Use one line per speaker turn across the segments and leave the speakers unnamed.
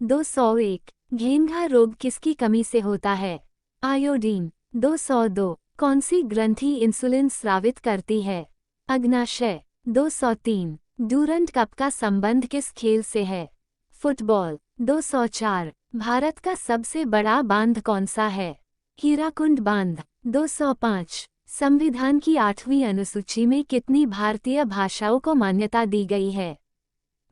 201। घेंघा रोग किसकी कमी से होता है? आयोडीन। 202। कौन सी ग्रंथि इंसुलिन स्रावित करती है? अग्नाशय। 203। डूरंट कप का संबंध किस खेल से है? फुटबॉल। 204। भारत का सबसे बड़ा बांध कौन सा है? हीराकुंड बांध। 205। संविधान की 8वीं अनुसूची में कितनी भारतीय भाषाओं को मान्यता दी गई है?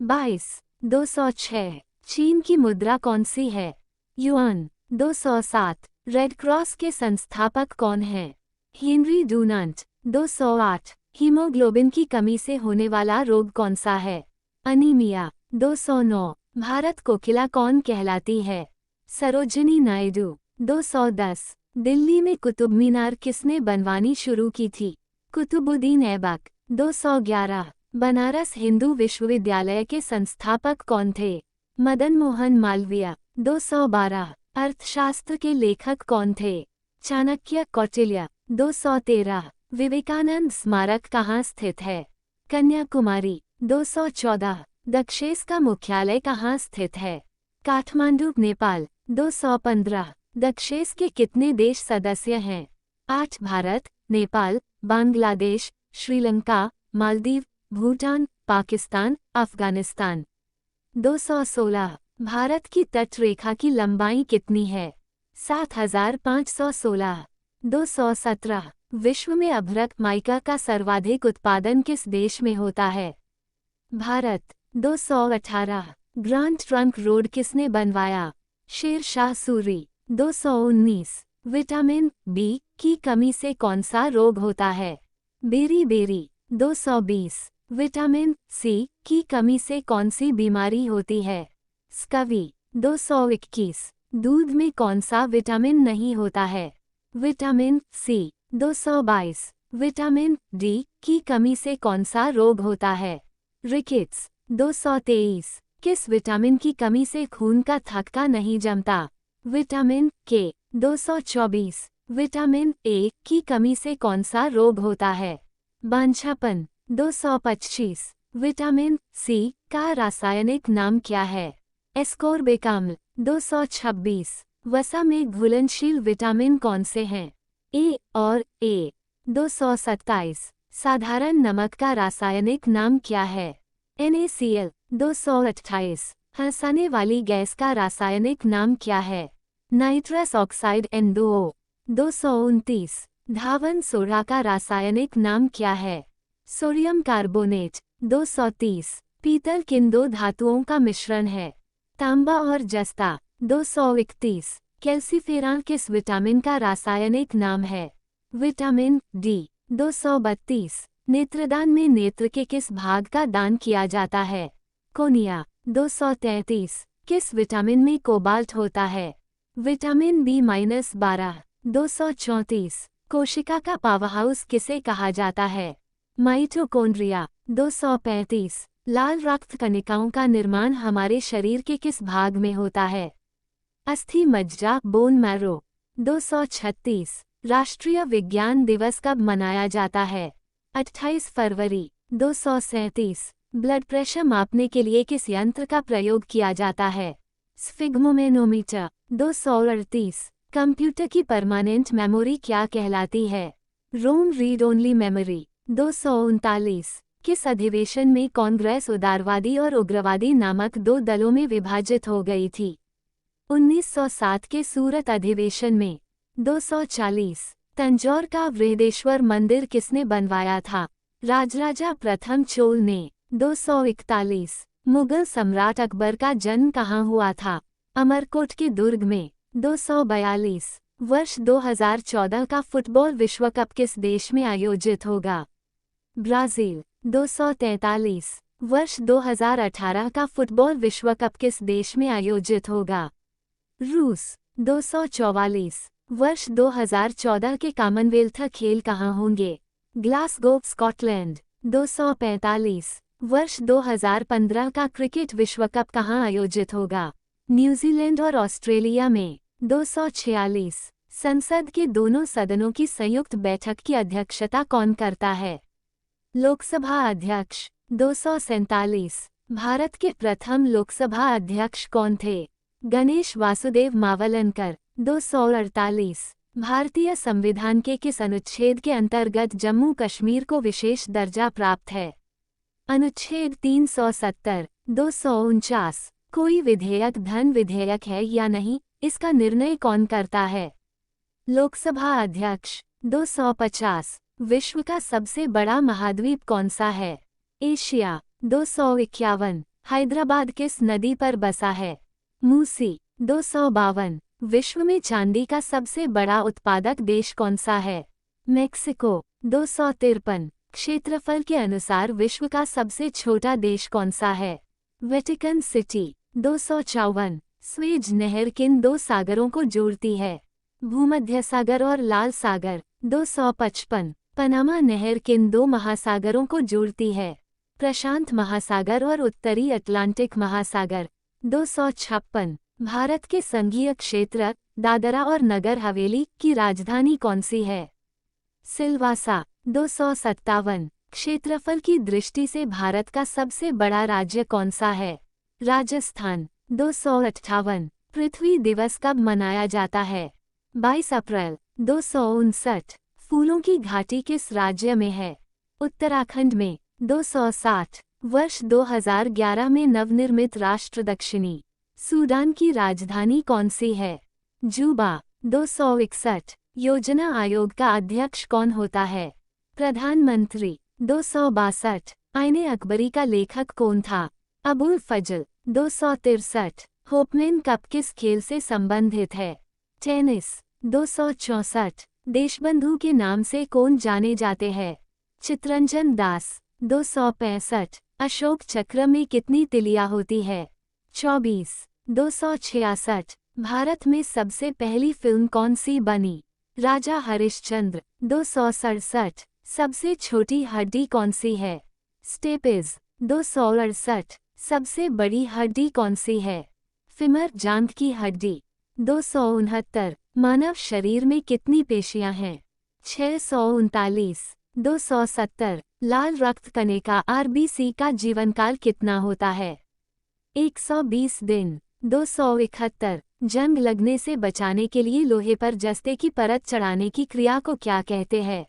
22। 206। चीन की मुद्रा कौन सी है? युआन। 207। रेड क्रॉस के संस्थापक कौन हैं? हेनरी डूनांट। 208। हीमोग्लोबिन की कमी से होने वाला रोग कौन सा है? अनीमिया। 209। भारत कोकिला कौन कहलाती है? सरोजिनी नायडू। 210। दिल्ली में कुतुब मीनार किसने बनवानी शुरू की थी? कुतुबुद्दीन ऐबक। 211। बनारस हिंदू विश्वविद्यालय के संस्थापक कौन थे? मदन मोहन मालवीय। 212। अर्थशास्त्र के लेखक कौन थे? चाणक्य कौटिल्य। 213। विवेकानंद स्मारक कहाँ स्थित है? कन्याकुमारी। 214। दक्षेस का मुख्यालय कहाँ स्थित है? काठमांडू नेपाल। 215। दक्षेस के कितने देश सदस्य हैं? 8 भारत, नेपाल, बांग्लादेश, श्रीलंका, मालदीव, भूटान, पाकिस्तान, अफगानिस्तान। 216। भारत की तटरेखा की लंबाई कितनी है? 7516। 217। विश्व में अभ्रक माइका का सर्वाधिक उत्पादन किस देश में होता है? भारत। 218। ग्रांड ट्रंक रोड किसने बनवाया? शेर शाह सूरी। 219। विटामिन बी की कमी से कौन सा रोग होता है? बेरी। 220। विटामिन सी की कमी से कौन सी बीमारी होती है? स्कवी। 221। दूध में कौन सा विटामिन नहीं होता है? Vitamin C. 222। विटामिन डी की कमी से कौन सा रोग होता है? रिकेट्स। 223। किस विटामिन की कमी से खून का थक्का नहीं जमता? विटामिन के। 224। विटामिन ए की कमी से कौन सा रोग होता है? बांझापन। 225। विटामिन सी का रासायनिक नाम क्या है? एस्कोर्बिक अम्ल। 226। वसा में घुलनशील विटामिन कौन से हैं? ए और ए। 227। साधारण नमक का रासायनिक नाम क्या है? NaCl। 228। हंसाने वाली गैस का रासायनिक नाम क्या है? Nitrous oxide N2O। 229। धावन सोडा का रासायनिक नाम क्या है? Sodium carbonate. 230। पीतल किन दो धातुओं का मिश्रण है? तांबा और जस्ता। 231। कैल्सीफेरॉन किस विटामिन का रासायनिक नाम है? Vitamin D. 232। नेत्रदान में नेत्र के किस भाग का दान किया जाता है? कोनिया। 233। किस विटामिन में कोबाल्ट होता है? Vitamin B-12। 234। कोशिका का पावरहाउस किसे कहा जाता है? माइटोकॉन्ड्रिया। 235। लाल रक्त कणिकाओं का निर्माण हमारे शरीर के किस भाग में होता है? अस्थि मज्जा बोन मैरो। 236। राष्ट्रीय विज्ञान दिवस कब मनाया जाता है? 28 फरवरी। 237। ब्लड प्रेशर मापने के लिए किस यंत्र का प्रयोग किया जाता है? स्फिग्मोमेनोमीटर। 238। कंप्यूटर की परमानेंट मेमोरी क्या कहलाती है? रोम रीड ओनली मेमोरी। 239। किस अधिवेशन में कांग्रेस उदारवादी और उग्रवादी नामक दो दलों में विभाजित हो गई थी? 1907 के सूरत अधिवेशन में। 240। तंजौर का बृहदेश्वर मंदिर किसने बनवाया था? राजराजा प्रथम चोल ने। 241। मुगल सम्राट अकबर का जन्म कहाँ हुआ था? अमरकोट के दुर्ग में। 242। वर्ष 2014 का फुटबॉल विश्व कप किस देश में आयोजित होगा? ब्राजील। 243। वर्ष 2018 का फुटबॉल विश्व कप किस देश में आयोजित होगा? रूस। 244। वर्ष 2014 के कॉमनवेल्थ खेल कहाँ होंगे? Glasgow, Scotland. 245। वर्ष 2015 का क्रिकेट विश्व कप कहाँ आयोजित होगा? न्यूजीलैंड और ऑस्ट्रेलिया में। 246। संसद के दोनों सदनों की संयुक्त बैठक की अध्यक्षता कौन करता है? लोकसभा अध्यक्ष। 247। भारत के प्रथम लोकसभा अध्यक्ष कौन थे? गणेश वासुदेव मावलनकर। 248। भारतीय संविधान के किस अनुच्छेद के अंतर्गत जम्मू कश्मीर को विशेष दर्जा प्राप्त है? अनुच्छेद 370। 249। कोई विधेयक धन विधेयक है या नहीं, इसका निर्णय कौन करता है? लोकसभा अध्यक्ष। 250। विश्व का सबसे बड़ा महाद्वीप कौन सा है? एशिया। 251। हैदराबाद किस नदी पर बसा है? मूसी। 252। विश्व में चांदी का सबसे बड़ा उत्पादक देश कौन सा है? मेक्सिको। 253। क्षेत्रफल के अनुसार विश्व का सबसे छोटा देश कौन सा है? Vatican city. 254। स्वेज नहर किन दो सागरों को जोड़ती है? भूमध्य सागर और लाल सागर। 255। पनामा नहर किन दो महासागरों को जोड़ती है? प्रशांत महासागर और उत्तरी अटलांटिक महासागर। 256। भारत के संघीय क्षेत्र दादरा और नगर हवेली की राजधानी कौन सी है? सिलवासा। 257। क्षेत्रफल की दृष्टि से भारत का सबसे बड़ा राज्य कौन सा है? राजस्थान। 258। पृथ्वी दिवस कब मनाया जाता है? 22 अप्रैल। 259। फूलों की घाटी किस राज्य में है? उत्तराखंड में। 260। वर्ष 2011 में नवनिर्मित राष्ट्र दक्षिणी सूडान की राजधानी कौन सी है? जूबा। 261। योजना आयोग का अध्यक्ष कौन होता है? प्रधानमंत्री। 262। आईने अकबरी का लेखक कौन था? अबुल फजल। 263। होपमैन कप किस खेल से संबंधित है? टेनिस। 264। देशबंधु के नाम से कौन जाने जाते हैं? चितरंजन दास। 265। अशोक चक्र में कितनी तिलियां होती है? 24। 266। भारत में सबसे पहली फिल्म कौन सी बनी? राजा हरिश्चंद्र। 267। सबसे छोटी हड्डी कौन सी है? स्टेपिज। 268। सबसे बड़ी हड्डी कौन सी है? फिमर जांघ की हड्डी। 269। मानव शरीर में कितनी पेशियां हैं? 639। 270। लाल रक्त कणिका आरबीसी का जीवनकाल कितना होता है? 120 दिन। 271। जंग लगने से बचाने के लिए लोहे पर जस्ते की परत चढ़ाने की क्रिया को क्या कहते हैं?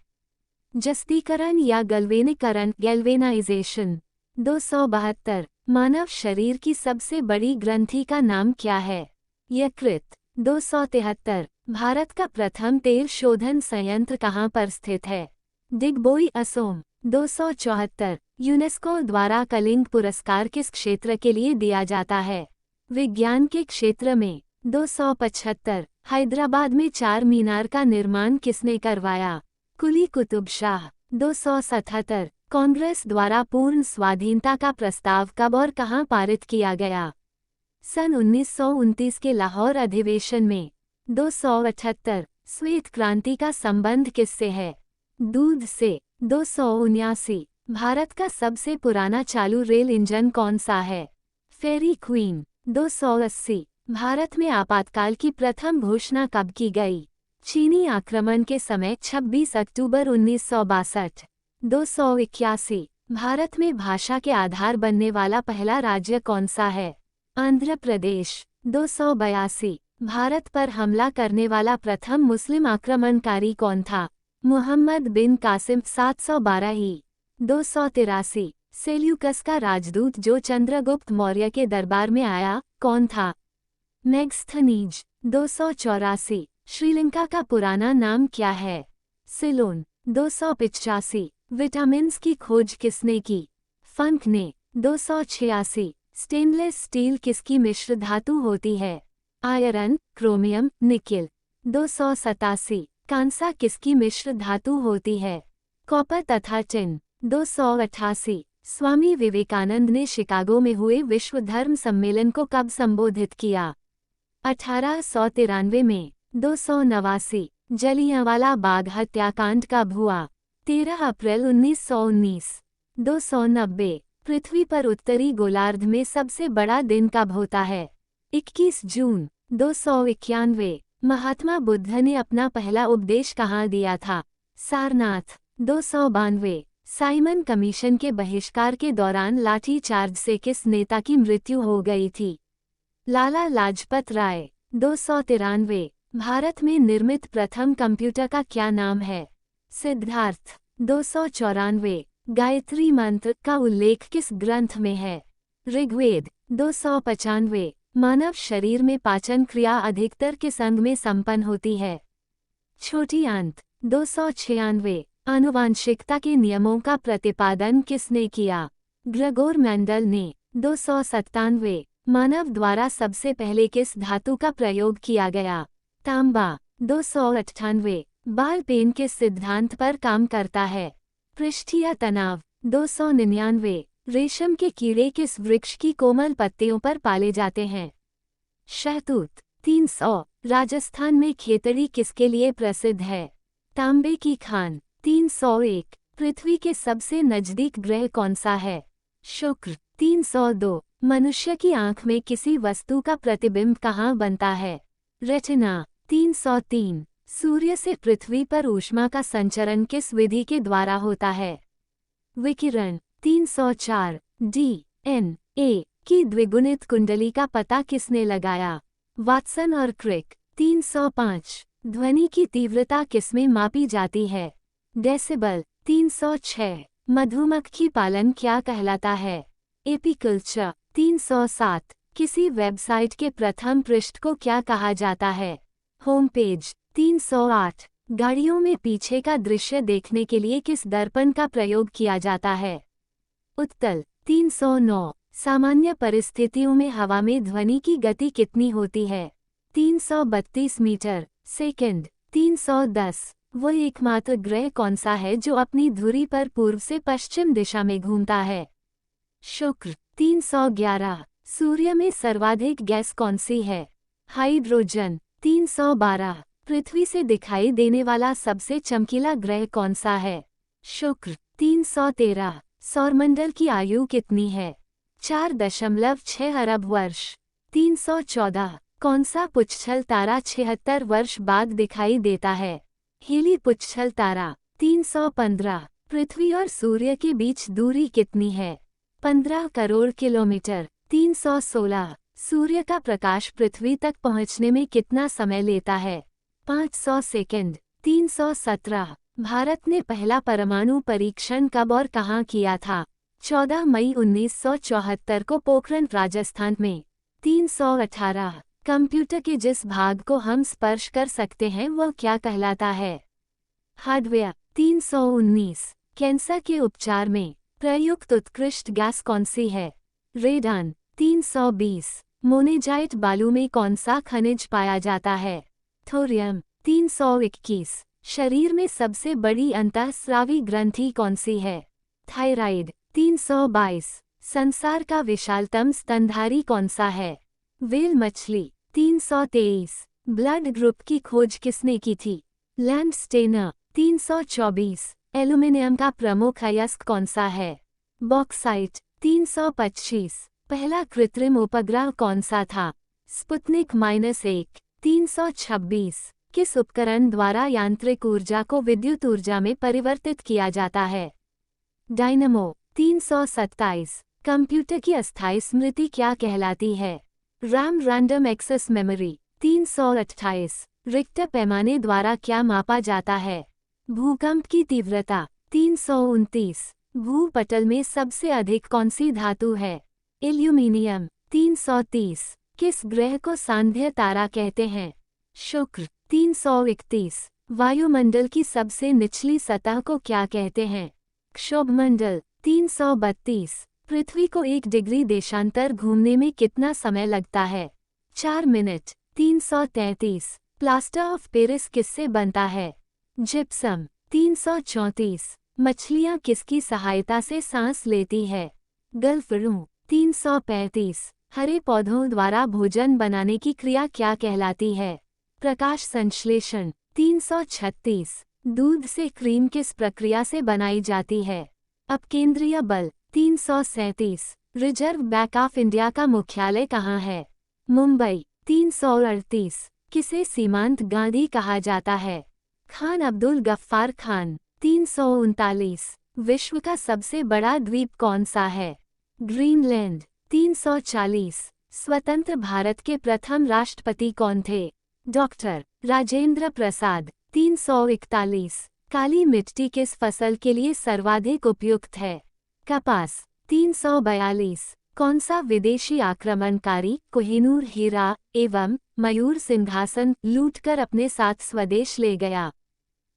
जस्तीकरण या गैल्वेनीकरण गैल्वेनाइजेशन। 272। मानव शरीर की सबसे बड़ी ग्रंथि का नाम क्या है? यकृत। 273। भारत का प्रथम तेल शोधन संयंत्र कहाँ पर स्थित है? डिगबोई असोम। 274। यूनेस्को द्वारा कलिंग पुरस्कार किस क्षेत्र के लिए दिया जाता है? विज्ञान के क्षेत्र में। 275। हैदराबाद में चार मीनार का निर्माण किसने करवाया? कुली कुतुब शाह। 277। कांग्रेस द्वारा पूर्ण स्वाधीनता का प्रस्ताव कब और कहां पारित किया गया? सन 1929 के लाहौर अधिवेशन में। 278। श्वेत क्रांति का संबंध किससे है? दूध से। 279। भारत का सबसे पुराना चालू रेल इंजन कौन सा है? फेरी क्वीन। 280। भारत में आपातकाल की प्रथम घोषणा कब की गई? चीनी आक्रमण के समय 26 अक्टूबर 1962। 281। भारत में भाषा के आधार बनने वाला पहला राज्य कौन सा है? आंध्र प्रदेश। 282। भारत पर हमला करने वाला प्रथम मुस्लिम आक्रमणकारी कौन था? मुहम्मद बिन कासिम। 712 ही। 283। सेल्यूकस का राजदूत जो चंद्रगुप्त मौर्य के दरबार में आया कौन था? मेगस्थनीज। 284। श्रीलंका का पुराना नाम क्या है? सिलोन। 285। विटामिन्स की खोज किसने की? फंक ने। 286। स्टेनलेस स्टील किसकी मिश्र धातु होती है? Iron, chromium, nickel. 287। कांसा किसकी मिश्र धातु होती है? कॉपर तथा टिन। 288। स्वामी विवेकानंद ने शिकागो में हुए विश्व धर्म सम्मेलन को कब संबोधित किया? 1893 में। 289। जलियांवाला बाग हत्याकांड कब हुआ? 13 अप्रैल 1919। 290। पृथ्वी पर उत्तरी गोलार्ध में सबसे बड़ा दिन कब होता है? 21 जून। 291। महात्मा बुद्ध ने अपना पहला उपदेश कहाँ दिया था? सारनाथ। 292। साइमन कमीशन के बहिष्कार के दौरान लाठी चार्ज से किस नेता की मृत्यु हो गई थी? लाला लाजपत राय। 293। भारत में निर्मित प्रथम कंप्यूटर का क्या नाम है? सिद्धार्थ। 294। गायत्री मंत्र का उल्लेख किस ग्रंथ में है? ऋग्वेद। 295। मानव शरीर में पाचन क्रिया अधिकतर किस अंग में संपन्न होती है? छोटी आंत। 296। आनुवांशिकता के नियमों का प्रतिपादन किसने किया? ग्रेगोर मेंडल ने। 297। मानव द्वारा सबसे पहले किस धातु का प्रयोग किया गया? तांबा। 298। बाल पेन किस सिद्धांत पर काम करता है? पृष्ठीय तनाव। 299। रेशम के कीड़े किस वृक्ष की कोमल पत्तियों पर पाले जाते हैं? शहतूत। 300। राजस्थान में खेतड़ी किसके लिए प्रसिद्ध है? तांबे की खान। 301। पृथ्वी के सबसे नजदीक ग्रह कौन सा है? शुक्र। 302। मनुष्य की आंख में किसी वस्तु का प्रतिबिंब कहाँ बनता है? रेटिना। 303। सूर्य से पृथ्वी पर ऊष्मा का संचरण किस विधि के द्वारा होता है? विकिरण। 304। DNA की द्विगुणित कुंडली का पता किसने लगाया? वाटसन और क्रिक। 305। ध्वनि की तीव्रता किसमें मापी जाती है? डेसिबल। 306। मधुमक्खी पालन क्या कहलाता है? एपीकल्चर। 307। किसी वेबसाइट के प्रथम पृष्ठ को क्या कहा जाता है? Home page. 308। गाड़ियों में पीछे का दृश्य देखने के लिए किस दर्पण का प्रयोग किया जाता है? उत्तल। 309। सामान्य परिस्थितियों में हवा में ध्वनि की गति कितनी होती है? 332 मीटर सेकंड। 310। वो एकमात्र ग्रह कौन सा है जो अपनी धुरी पर पूर्व से पश्चिम दिशा में घूमता है? शुक्र। 311। सूर्य में सर्वाधिक गैस कौन सी है? हाइड्रोजन। 312। पृथ्वी से दिखाई देने वाला सबसे चमकीला ग्रह कौन सा है? शुक्र। 313। सौरमंडल की आयु कितनी है? 4.6 अरब वर्ष। 314। कौन सा पुच्छल तारा 76 वर्ष बाद दिखाई देता है? हीली पुच्छल तारा। 315। पृथ्वी और सूर्य के बीच दूरी कितनी है? 15 करोड़ किलोमीटर। 316। सूर्य का प्रकाश पृथ्वी तक पहुंचने में कितना समय लेता है? 500 सेकंड। 317। भारत ने पहला परमाणु परीक्षण कब और कहां किया था? 14 मई 1974 को पोखरण राजस्थान में। 318। कंप्यूटर के जिस भाग को हम स्पर्श कर सकते हैं वह क्या कहलाता है? हार्डवेयर। 319। कैंसर के उपचार में प्रयुक्त उत्कृष्ट गैस कौन सी है? रेडान। 320। मोनेजाइट बालू में कौन सा खनिज पाया जाता है? थोरियम। 321। शरीर में सबसे बड़ी अंतःस्रावी ग्रंथि कौन सी है? थायराइड। 322। संसार का विशालतम स्तनधारी कौन सा है? व्हेल मछली। 323। ब्लड ग्रुप की खोज किसने की थी? लैंडस्टेनर। 324। एल्यूमिनियम का प्रमुख अयस्क कौन सा है? बॉक्साइट। 325। पहला कृत्रिम उपग्रह कौन सा था? स्पुतनिक -1। 326। किस उपकरण द्वारा यांत्रिक ऊर्जा को विद्युत ऊर्जा में परिवर्तित किया जाता है? डायनमो। 327। कंप्यूटर की अस्थायी स्मृति क्या कहलाती है? RAM random access memory. 328। Richter पैमाने द्वारा क्या मापा जाता है? भूकंप की तीव्रता। 329। भूपटल में सबसे अधिक कौन सी धातु है? एल्यूमीनियम। 330। किस ग्रह को सांध्य तारा कहते हैं? शुक्र। 331। वायुमंडल की सबसे निचली सतह को क्या कहते हैं? क्षोभमंडल। 332। पृथ्वी को 1 डिग्री देशांतर घूमने में कितना समय लगता है? 4 मिनट। 333। प्लास्टर ऑफ पेरिस किससे बनता है? जिप्सम। 334। मछलियां किसकी सहायता से सांस लेती है? गल्फरू। 335। हरे पौधों द्वारा भोजन बनाने की क्रिया क्या कहलाती है? प्रकाश संश्लेषण। 336। दूध से क्रीम किस प्रक्रिया से बनाई जाती है? अपकेंद्रीय बल। 337। रिजर्व बैंक ऑफ इंडिया का मुख्यालय कहाँ है? मुंबई। 338। किसे सीमांत गांधी कहा जाता है? खान अब्दुल गफ्फार खान। 339। विश्व का सबसे बड़ा द्वीप कौन सा है? ग्रीनलैंड। 340। स्वतंत्र भारत के प्रथम राष्ट्रपति कौन थे? डॉक्टर राजेंद्र प्रसाद। 341। काली मिट्टी किस फसल के लिए सर्वाधिक उपयुक्त है? कपास। 342। कौन सा विदेशी आक्रमणकारी कोहिनूर हीरा एवं मयूर सिंहासन लूटकर अपने साथ स्वदेश ले गया?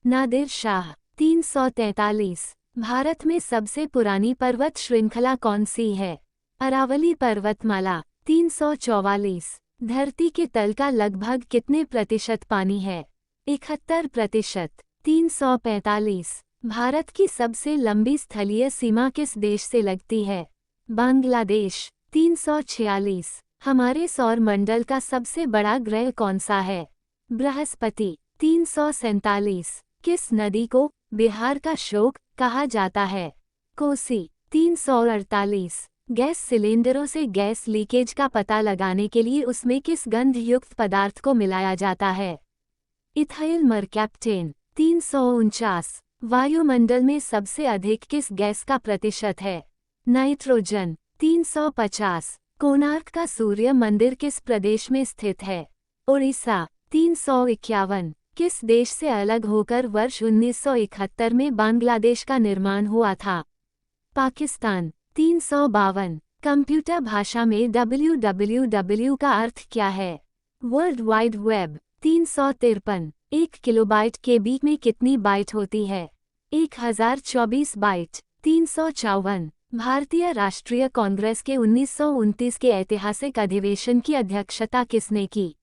नादिर शाह। 343। भारत में सबसे पुरानी पर्वत श्रृंखला कौन सी है? अरावली पर्वतमाला। 344। धरती के तल का लगभग कितने प्रतिशत पानी है? 71%। 345। भारत की सबसे लंबी स्थलीय सीमा किस देश से लगती है? बांग्लादेश। 346। हमारे सौर मंडल का सबसे बड़ा ग्रह कौन सा है? बृहस्पति। 347। किस नदी को बिहार का शोक कहा जाता है? कोसी। 348। गैस सिलेंडरों से गैस लीकेज का पता लगाने के लिए उसमें किस गंध युक्त पदार्थ को मिलाया जाता है? इथाइल मरकैप्टेन। 349। वायुमंडल में सबसे अधिक किस गैस का प्रतिशत है? नाइट्रोजन। 350। कोणार्क का सूर्य मंदिर किस प्रदेश में स्थित है? ओडिशा। 351। किस देश से अलग होकर वर्ष 1971 में बांग्लादेश का निर्माण हुआ था? पाकिस्तान। 352। कंप्यूटर भाषा में www का अर्थ क्या है? World wide web. 353। 1 किलोबाइट के बीच में कितनी बाइट होती है? 1024 बाइट। 354। भारतीय राष्ट्रीय कांग्रेस के 1929 के ऐतिहासिक अधिवेशन की अध्यक्षता किसने की?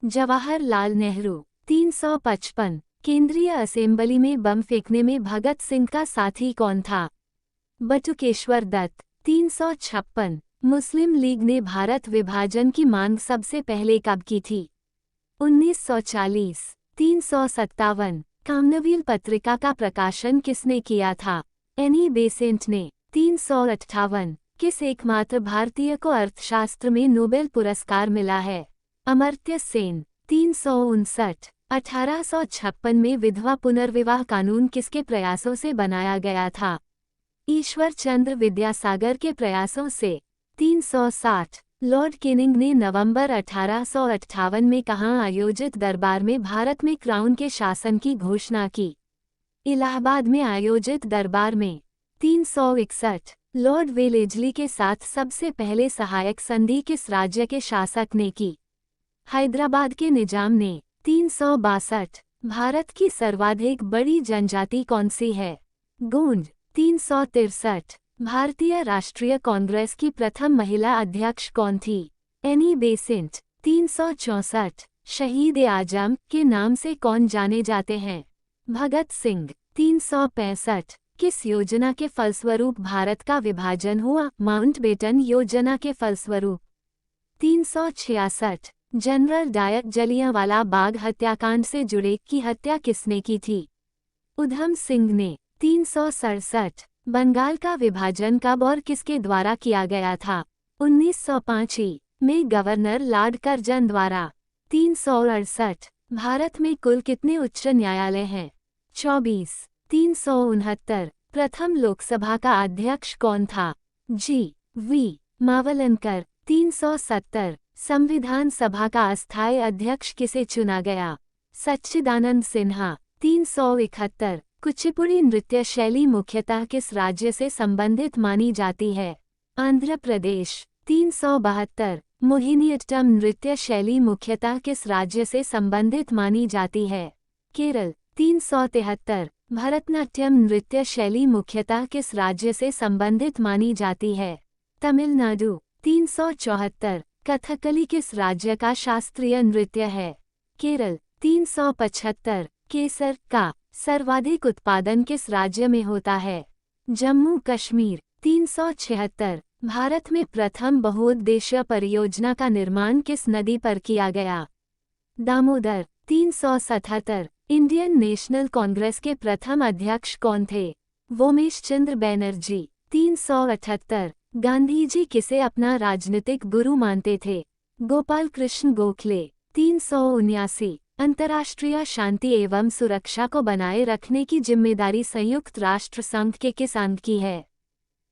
जवाहरलाल नेहरू। 355। केंद्रीय असेंबली में बम फेंकने में भगत सिंह का साथी कौन था? बटुकेश्वर दत्त। 356। मुस्लिम लीग ने भारत विभाजन की मांग सबसे पहले कब की थी? 1940। 357। कामनवील पत्रिका का प्रकाशन किसने किया था? एनी बेसेंट ने। 358। किस एकमात्र भारतीय को अर्थशास्त्र में नोबेल पुरस्कार मिला है? अमर्त्य सेन। 359। 1856 में विधवा पुनर्विवाह कानून किसके प्रयासों से बनाया गया था? ईश्वर चंद्र विद्यासागर के प्रयासों से। 360। लॉर्ड कैनिंग ने नवंबर 1858 में कहाँ आयोजित दरबार में भारत में क्राउन के शासन की घोषणा की? इलाहाबाद में आयोजित दरबार में। 361। लॉर्ड वेलेजली के साथ सबसे पहले सहायक संधि किस राज्य के शासक ने की? हैदराबाद के निजाम ने। 362। भारत की सर्वाधिक बड़ी जनजाति कौन सी है? गोंड। 363। भारतीय राष्ट्रीय कांग्रेस की प्रथम महिला अध्यक्ष कौन थी? Annie Besant. 364। शहीद ए आजम के नाम से कौन जाने जाते हैं? भगत सिंह। 365। किस योजना के फलस्वरूप भारत का विभाजन हुआ? माउंटबेटन योजना के फलस्वरूप। 366। जनरल डायर जलियांवाला बाग हत्याकांड से जुड़े की हत्या किसने की थी? उधम सिंह ने। 367। बंगाल का विभाजन कब और किसके द्वारा किया गया था? 1905 में गवर्नर लॉर्ड कर्जन द्वारा। 368। भारत में कुल कितने उच्च न्यायालय हैं? 24। 369। प्रथम लोकसभा का अध्यक्ष कौन था? जी.वी. मावलंकर। 370। संविधान सभा का अस्थायी अध्यक्ष किसे चुना गया? सच्चिदानंद सिन्हा। 371। कुचिपुड़ी नृत्य शैली मुख्यतः किस राज्य से संबंधित मानी जाती है? आंध्र प्रदेश। 372। मोहिनीअट्टम नृत्य शैली मुख्यतः किस राज्य से संबंधित मानी जाती है? केरल। 373। भरतनाट्यम नृत्य शैली मुख्यतः किस राज्य से संबंधित मानी जाती है? तमिलनाडु। 374। कथकली किस राज्य का शास्त्रीय नृत्य है? केरल। 375। केसर का सर्वाधिक उत्पादन किस राज्य में होता है? जम्मू कश्मीर। 376। भारत में प्रथम बहुउद्देशीय परियोजना का निर्माण किस नदी पर किया गया? दामोदर। 377। इंडियन नेशनल कांग्रेस के प्रथम अध्यक्ष कौन थे? वोमेश चंद्र बैनर्जी। 378। गांधीजी किसे अपना राजनीतिक गुरु मानते थे? गोपाल कृष्ण गोखले। 379। अंतर्राष्ट्रीय शांति एवं सुरक्षा को बनाए रखने की जिम्मेदारी संयुक्त राष्ट्र संघ के किस अंग की है?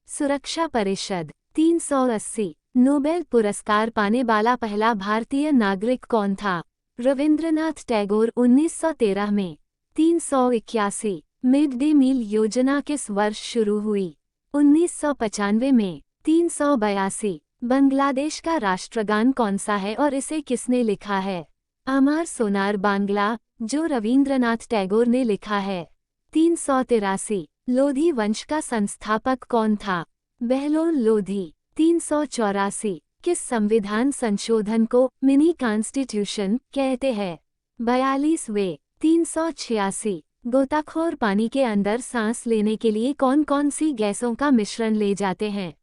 सुरक्षा परिषद। 380। नोबेल पुरस्कार पाने वाला पहला भारतीय नागरिक कौन था? रविंद्रनाथ टैगोर। 1913 में। 381। मिड डे मील योजना किस वर्ष शुरू हुई? 1995 में। 382। बांग्लादेश का राष्ट्रगान कौन सा है और इसे किसने लिखा है? अमर सोनार बांग्ला, जो रविंद्रनाथ टैगोर ने लिखा है। 383। लोधी वंश का संस्थापक कौन था? बहलोल लोधी। 384। किस संविधान संशोधन को मिनी कॉन्स्टिट्यूशन कहते हैं? 42वें। 386। गोताखोर पानी के अंदर सांस लेने के लिए कौन कौन सी गैसों का मिश्रण ले जाते हैं?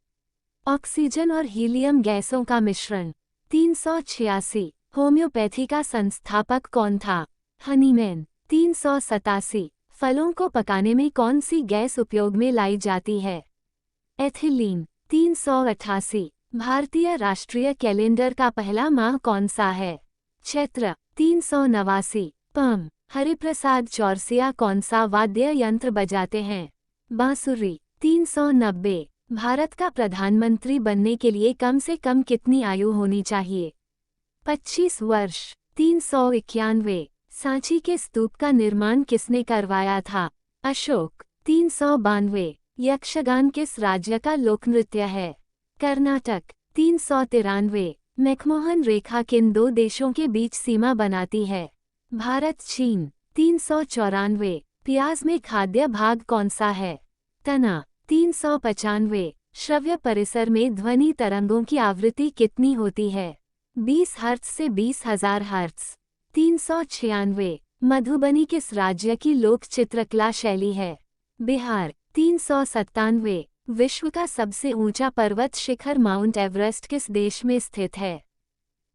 ऑक्सीजन और हीलियम गैसों का मिश्रण। 386। होम्योपैथी का संस्थापक कौन था? हनीमैन। 387। फलों को पकाने में कौन सी गैस उपयोग में लाई जाती है? एथिलीन। 388। भारतीय राष्ट्रीय कैलेंडर का पहला माह कौन सा है? चैत्र। 389। पम। हरिप्रसाद चौरसिया कौन सा वाद्य यंत्र बजाते हैं? बांसुरी। 390। भारत का प्रधानमंत्री बनने के लिए कम से कम कितनी आयु होनी चाहिए? 25 वर्ष। 391। सांची के स्तूप का निर्माण किसने करवाया था? अशोक। 392। यक्षगान किस राज्य का लोकनृत्य है? कर्नाटक। 393। मैकमोहन रेखा किन दो देशों के बीच सीमा बनाती है? भारत चीन। 394। प्याज में खाद्य भाग कौन सा है? तना। 395। श्रव्य परिसर में ध्वनि तरंगों की आवृत्ति कितनी होती है? 20 हर्ट्ज से 20,000 हर्ट्ज। 396। मधुबनी किस राज्य की लोक चित्रकला शैली है? बिहार। 397। विश्व का सबसे ऊंचा पर्वत शिखर माउंट एवरेस्ट किस देश में स्थित है?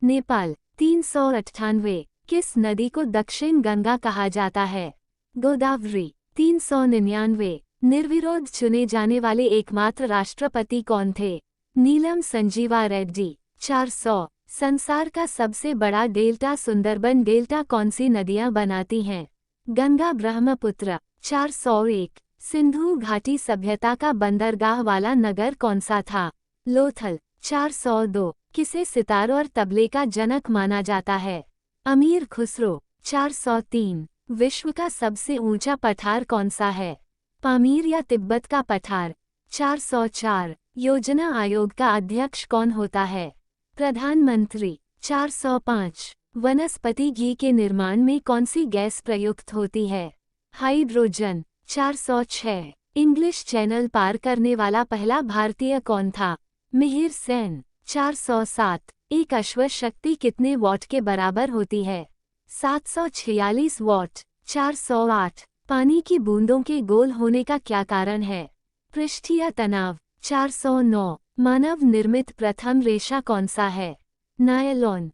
नेपाल। 398। किस नदी को दक्षिण गंगा कहा जाता है? गोदावरी। 399। निर्विरोध चुने जाने वाले एकमात्र राष्ट्रपति कौन थे? नीलम संजीवा रेड्डी। 400। संसार का सबसे बड़ा डेल्टा सुंदरबन डेल्टा कौन सी नदियां बनाती हैं? गंगा ब्रह्मपुत्र। 401। सिंधु घाटी सभ्यता का बंदरगाह वाला नगर कौन सा था? लोथल। 402। किसे सितार और तबले का जनक माना जाता है? अमीर खुसरो। 403। विश्व का सबसे ऊंचा पठार कौन सा है? पामीर या तिब्बत का पठार। 404। योजना आयोग का अध्यक्ष कौन होता है? प्रधानमंत्री। 405। वनस्पति घी के निर्माण में कौन सी गैस प्रयुक्त होती है? हाइड्रोजन। 406। इंग्लिश चैनल पार करने वाला पहला भारतीय कौन था? मिहिर सेन। 407। एक अश्व शक्ति कितने वॉट के बराबर होती है? 746 वॉट। 408। पानी की बूंदों के गोल होने का क्या कारण है? पृष्ठीय तनाव। 409। मानव निर्मित प्रथम रेशा कौन सा है? नायलॉन।